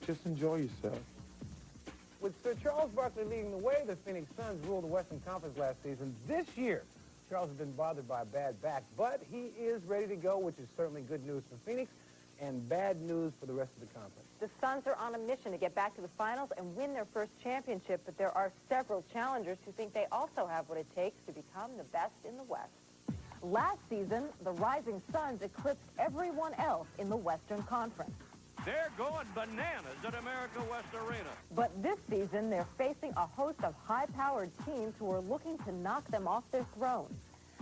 Just enjoy yourself. With Sir Charles Barkley leading the way, the Phoenix Suns ruled the Western Conference last season. This year, Charles has been bothered by a bad back, but he is ready to go, which is certainly good news for Phoenix and bad news for the rest of the conference. The Suns are on a mission to get back to the finals and win their first championship, but there are several challengers who think they also have what it takes to become the best in the West. Last season, the Rising Suns eclipsed everyone else in the Western Conference. They're going bananas at America West Arena. But this season, they're facing a host of high-powered teams who are looking to knock them off their throne.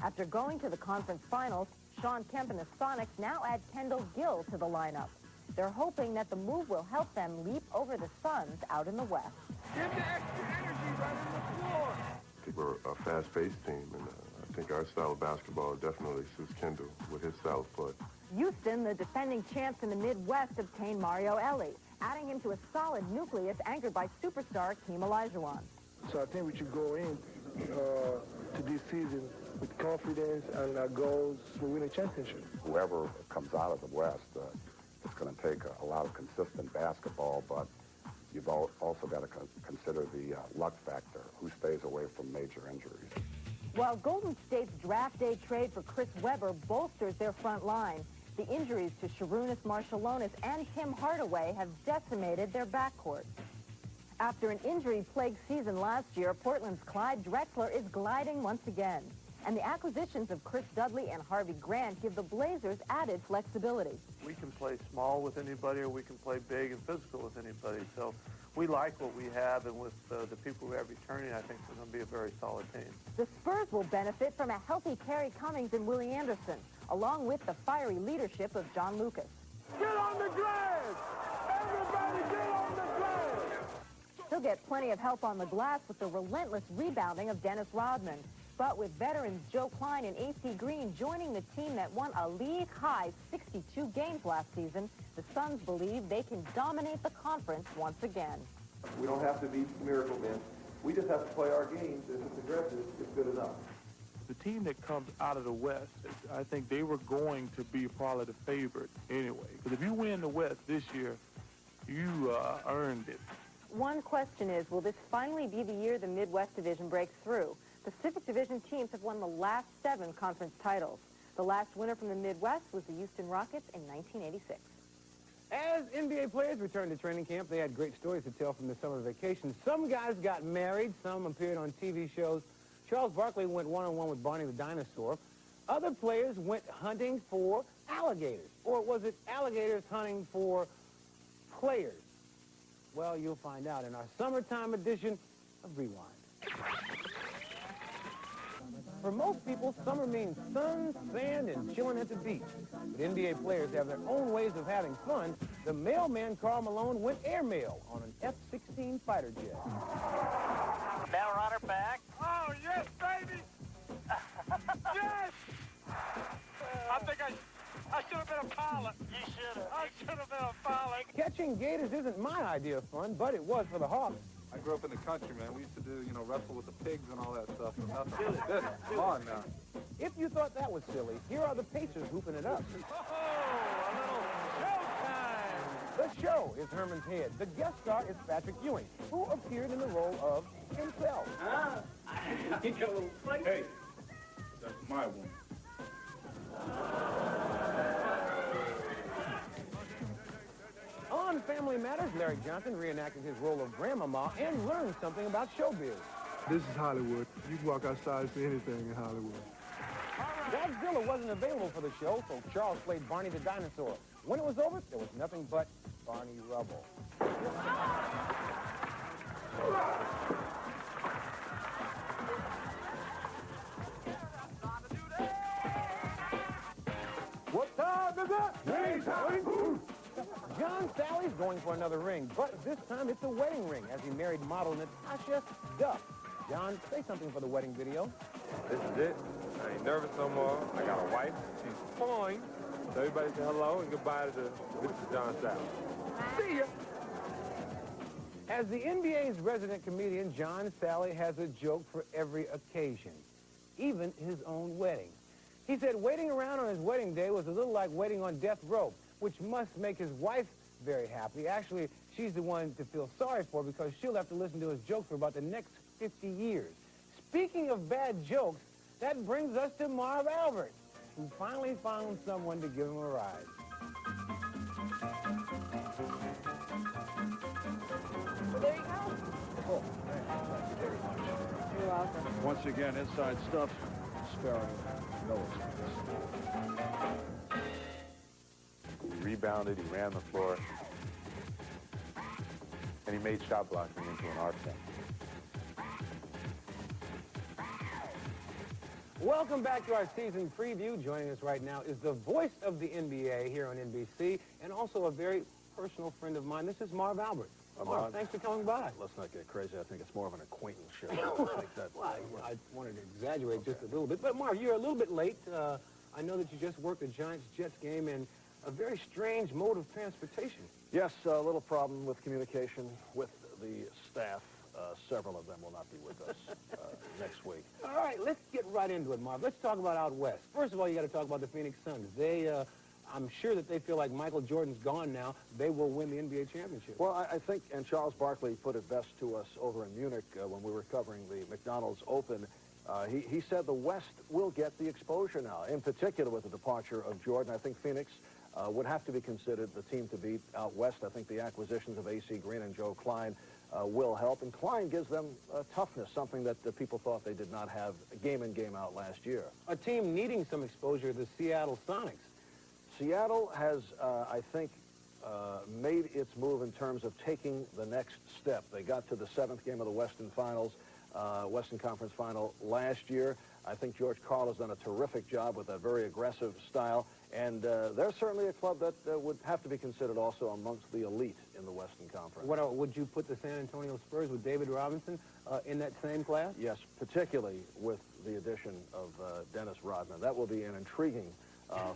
After going to the conference finals, Sean Kemp and the Sonics now add Kendall Gill to the lineup. They're hoping that the move will help them leap over the Suns out in the West. Give the extra energy right on the floor. I think we're a fast-paced team, and I think our style of basketball definitely suits Kendall with his style of play. Houston, the defending champs in the Midwest, obtained Mario Elie, adding him to a solid nucleus anchored by superstar Keem Olajuwon. So I think we should go in to this season with confidence and our goals for winning a championship. Whoever comes out of the West, it's going to take a lot of consistent basketball, but you've also got to consider the luck factor, who stays away from major injuries. While Golden State's draft day trade for Chris Webber bolsters their front line, the injuries to Sharunas Marciulionis and Tim Hardaway have decimated their backcourt. After an injury-plagued season last year, Portland's Clyde Drexler is gliding once again. And the acquisitions of Chris Dudley and Harvey Grant give the Blazers added flexibility. We can play small with anybody, or we can play big and physical with anybody. So we like what we have, and with the people we have returning, I think we're going to be a very solid team. The Spurs will benefit from a healthy Terry Cummings and Willie Anderson, along with the fiery leadership of John Lucas. Get on the glass! Everybody get on the glass! He'll get plenty of help on the glass with the relentless rebounding of Dennis Rodman. But with veterans Joe Klein and A.C. Green joining the team that won a league-high 62 games last season, the Suns believe they can dominate the conference once again. We don't have to be miracle men. We just have to play our games. If it's aggressive, it's good enough. The team that comes out of the West, I think they were going to be probably the favorite anyway. Because if you win the West this year, you earned it. One question is, will this finally be the year the Midwest Division breaks through? Pacific Division teams have won the last 7 conference titles. The last winner from the Midwest was the Houston Rockets in 1986. As NBA players returned to training camp, they had great stories to tell from the summer vacation. Some guys got married, some appeared on TV shows. Charles Barkley went one-on-one with Barney the Dinosaur. Other players went hunting for alligators. Or was it alligators hunting for players? Well, you'll find out in our summertime edition of Rewind. For most people, summer means sun, sand, and chilling at the beach. But NBA players have their own ways of having fun. The mailman, Karl Malone, went airmail on an F-16 fighter jet. Now we're on her back. Oh, yes, baby! Yes! I think I should have been a pilot. You should have. I should have been a pilot. Catching gators isn't my idea of fun, but it was for the Hawks. I grew up in the country, man. We used to do, wrestle with the pigs and all that stuff. So nothing. This come on now. If you thought that was silly, here are the Pacers hooping it up. Oh, a little showtime! The show is Herman's Head. The guest star is Patrick Ewing, who appeared in the role of himself. Hey, that's my one. On Family Matters, Larry Johnson reenacted his role of Grandmama and learned something about showbiz. This is Hollywood. You can walk outside and see anything in Hollywood. Godzilla wasn't available for the show, so Charles played Barney the Dinosaur. When it was over, there was nothing but Barney rubble. What time is it? Ring time! John Sally's going for another ring, but this time it's a wedding ring as he married model Natasha Duff. John, say something for the wedding video. This is it. I ain't nervous no more. I got a wife. She's fine. So everybody say hello and goodbye to Mr. John Sally. See ya! As the NBA's resident comedian, John Sally has a joke for every occasion, even his own wedding. He said waiting around on his wedding day was a little like waiting on death row, which must make his wife very happy. Actually, she's the one to feel sorry for because she'll have to listen to his jokes for about the next 50 years. Speaking of bad jokes, that brings us to Marv Albert, who finally found someone to give him a ride. Well, there you go. Oh, thank you very much. You're welcome. Once again, inside stuff, sparing no expense. He rebounded, he ran the floor, and he made shot blocking into an art form. Welcome back to our season preview. Joining us right now is the voice of the NBA here on NBC and also a very personal friend of mine. This is Marv Albert. Marv, thanks for coming by. Let's not get crazy. I think it's more of an acquaintance show. I wanted to exaggerate just a little bit. But, Marv, you're a little bit late. I know that you just worked a Giants-Jets game in a very strange mode of transportation. Yes, a little problem with communication with the staff. Several of them will not be with us next week. All right, let's get right into it, Marv. Let's talk about out west. First of all, you got to talk about the Phoenix Suns. I'm sure that they feel like Michael Jordan's gone now. They will win the NBA championship. Well, I think, and Charles Barkley put it best to us over in Munich when we were covering the McDonald's Open. He said the West will get the exposure now, in particular with the departure of Jordan. I think Phoenix would have to be considered the team to beat out west. I think the acquisitions of A.C. Green and Joe Klein will help. And Klein gives them toughness, something that the people thought they did not have game in, game out last year. A team needing some exposure, the Seattle Sonics. Seattle has, I think, made its move in terms of taking the next step. They got to the 7th game of the Western Conference Final last year. I think George Karl has done a terrific job with a very aggressive style. And they're certainly a club that would have to be considered also amongst the elite in the Western Conference. Would you put the San Antonio Spurs with David Robinson in that same class? Yes, particularly with the addition of Dennis Rodman. That will be an intriguing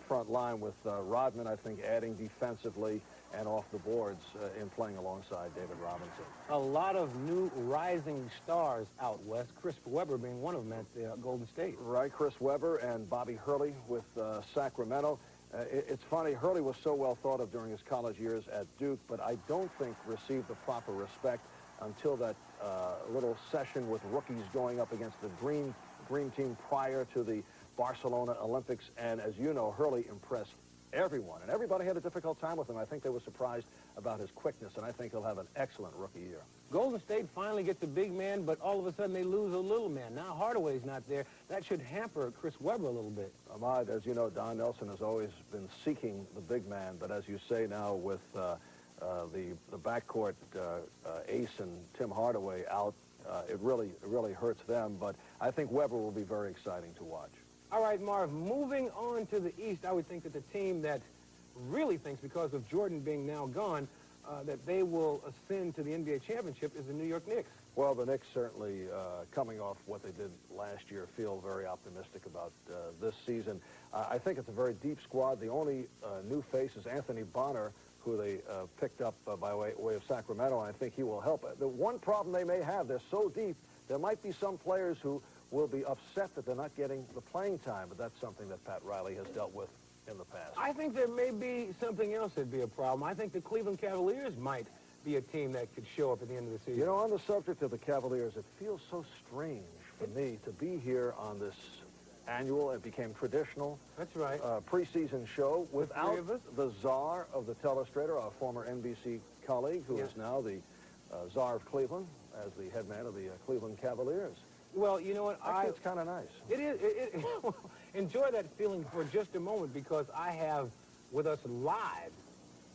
front line with Rodman, I think, adding defensively and off the boards in playing alongside David Robinson. A lot of new rising stars out west, Chris Webber being one of them at Golden State. Right, Chris Webber and Bobby Hurley with Sacramento. It's funny, Hurley was so well thought of during his college years at Duke, but I don't think received the proper respect until that little session with rookies going up against the Dream Team prior to the Barcelona Olympics. And as you know, Hurley impressed everyone, and everybody had a difficult time with him. I think they were surprised about his quickness, and I think he'll have an excellent rookie year. Golden State finally gets a big man, but all of a sudden they lose a little man. Now Hardaway's not there. That should hamper Chris Webber a little bit. Ahmad, as you know, Don Nelson has always been seeking the big man, but as you say now with the backcourt ace and Tim Hardaway out, it really hurts them, but I think Webber will be very exciting to watch. All right, Marv, moving on to the East, I would think that the team that really thinks, because of Jordan being now gone, that they will ascend to the NBA championship is the New York Knicks. Well, the Knicks certainly, coming off what they did last year, feel very optimistic about this season. I think it's a very deep squad. The only new face is Anthony Bonner, who they picked up by way of Sacramento, and I think he will help. The one problem they may have, they're so deep, there might be some players who will be upset that they're not getting the playing time, but that's something that Pat Riley has dealt with in the past. I think there may be something else that'd be a problem. I think the Cleveland Cavaliers might be a team that could show up at the end of the season. You know, on the subject of the Cavaliers, it feels so strange for me to be here on this annual, it became traditional. That's right. Preseason show without the czar of the telestrator, our former NBC colleague, who is now the czar of Cleveland, as the head man of the Cleveland Cavaliers. Well, you know what? It's kind of nice. It is. Enjoy that feeling for just a moment, because I have with us live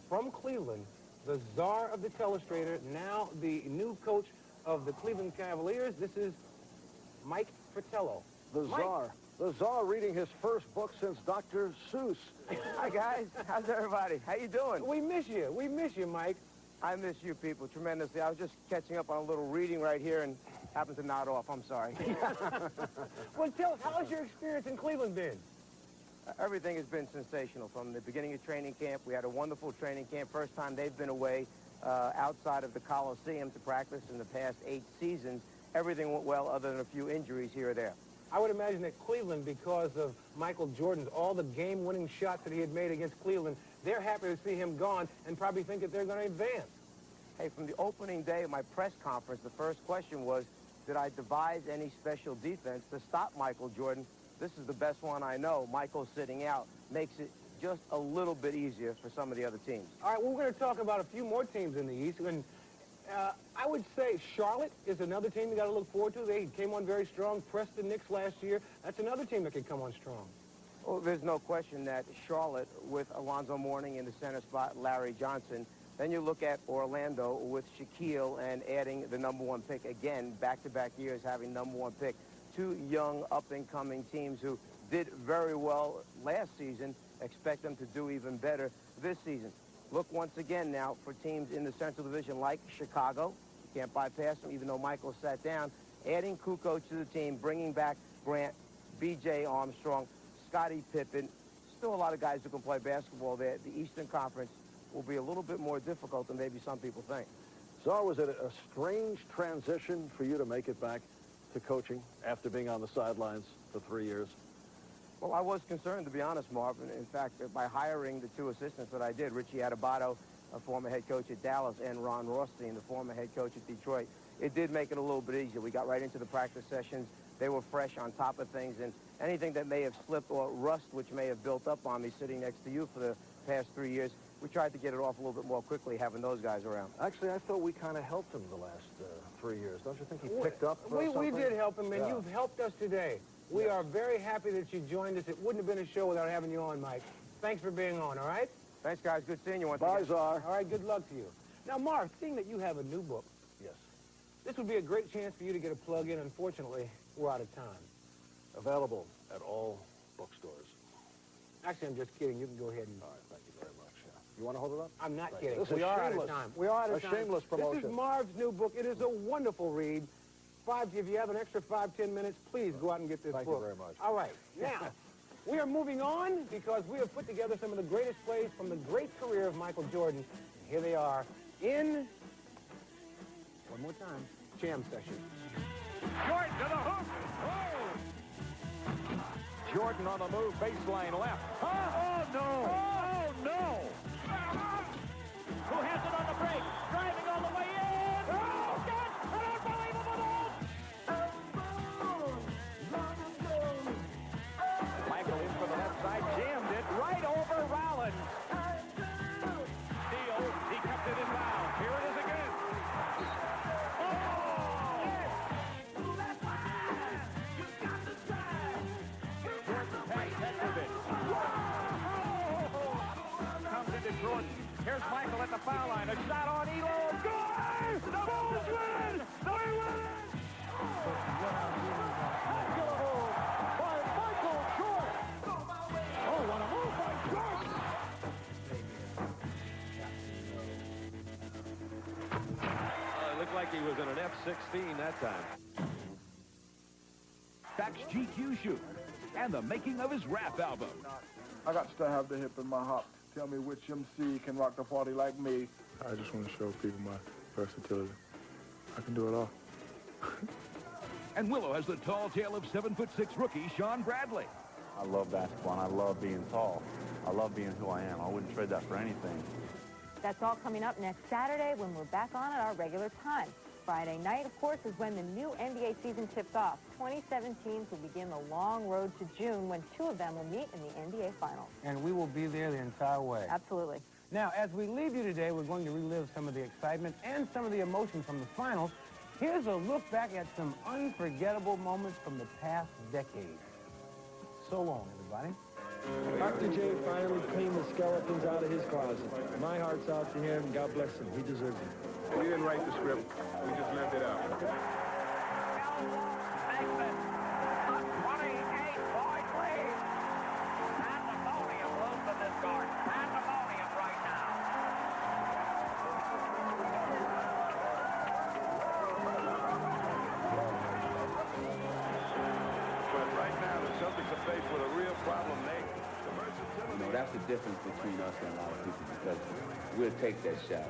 from Cleveland the czar of the telestrator, now the new coach of the Cleveland Cavaliers. This is Mike Fratello. The czar reading his first book since Dr. Seuss. Hi, guys. How's everybody? How you doing? We miss you. We miss you, Mike. I miss you people tremendously. I was just catching up on a little reading right here and happened to nod off. I'm sorry. Well, tell us, how's your experience in Cleveland been? Everything has been sensational from the beginning of training camp. We had a wonderful training camp. First time they've been away outside of the Coliseum to practice in the past 8 seasons. Everything went well other than a few injuries here or there. I would imagine that Cleveland, because of Michael Jordan's, all the game-winning shots that he had made against Cleveland, they're happy to see him gone and probably think that they're going to advance. Hey, from the opening day of my press conference, the first question was, did I devise any special defense to stop Michael Jordan? This is the best one I know. Michael sitting out makes it just a little bit easier for some of the other teams. All right, well, we're going to talk about a few more teams in the East. And I would say Charlotte is another team you got to look forward to. They came on very strong. Preston Knicks last year. That's another team that could come on strong. Well, there's no question that Charlotte, with Alonzo Mourning in the center spot, Larry Johnson. Then you look at Orlando with Shaquille and adding the #1 pick again, back-to-back years having #1 pick. Two young, up-and-coming teams who did very well last season. Expect them to do even better this season. Look once again now for teams in the Central Division like Chicago. You can't bypass them, even though Michael sat down. Adding Kukoc to the team, bringing back Grant, B.J. Armstrong, Scottie Pippen. Still a lot of guys who can play basketball there. The Eastern Conference will be a little bit more difficult than maybe some people think. So was it a strange transition for you to make it back to coaching after being on the sidelines for 3 years? Well, I was concerned, to be honest, Marv. In fact, by hiring the two assistants that I did, Richie Adebayo, a former head coach at Dallas, and Ron Rothstein, the former head coach at Detroit, it did make it a little bit easier. We got right into the practice sessions. They were fresh on top of things, and anything that may have slipped or rust which may have built up on me sitting next to you for the past 3 years, we tried to get it off a little bit more quickly having those guys around. Actually, I thought we kind of helped him the last 3 years. Don't you think he picked up we did help him, and you've helped us today. We are very happy that you joined us. It wouldn't have been a show without having you on, Mike. Thanks for being on, all right? Thanks, guys. Good seeing you once Bye, again. Czar. All right, good luck to you. Now, Marv, seeing that you have a new book, yes, this would be a great chance for you to get a plug in. Unfortunately, we're out of time. Available at all bookstores. Actually, I'm just kidding. You can go ahead and... All right, thank you very much. Yeah. You want to hold it up? I'm not Thank kidding. You. This We is are out shameless. of time. We are out of time. A shameless promotion. This is Marv's new book. It is a wonderful read. If you have an extra 5-10 minutes, please go out and get this book. Thank you very much. All right. Now, we are moving on because we have put together some of the greatest plays from the great career of Michael Jordan. And here they are in, one more time, jam session. Jordan to the hoop. Oh! Jordan on the move, baseline left. Oh, no. Oh, no. Who has it on the break? Driving all the way in. Oh, God! An unbelievable move! Michael in from the left side, jammed it right over Rollins. Steele, he kept it in bounds. Here it is again. Here's Michael at the foul line. A shot on Elo. Good! The Bulls win! They win! By Michael Jordan! Oh, what a move by Jordan! It looked like he was in an F-16 that time. Facts GQ shoot and the making of his rap album. I got to have the hip in my hop. Tell me which MC can rock the party like me. I just want to show people my versatility. I can do it all. And Willow has the tall tale of 7'6" rookie Sean Bradley. I love basketball, and I love being tall. I love being who I am. I wouldn't trade that for anything. That's all coming up next Saturday when we're back on at our regular time. Friday night, of course, is when the new NBA season tips off. 27 teams will begin the long road to June when 2 of them will meet in the NBA Finals. And we will be there the entire way. Absolutely. Now, as we leave you today, we're going to relive some of the excitement and some of the emotion from the finals. Here's a look back at some unforgettable moments from the past decade. So long, everybody. Dr. J finally cleaned the skeletons out of his closet. My heart's out to him, and God bless him. He deserves it. We didn't write the script. We just left it out. 28-point lead. Pandemonium looms in this garden. Pandemonium right now. But right now, the Celtics are faced with a real problem, Nate. You know, that's the difference between us and a lot of people because we'll take that shot.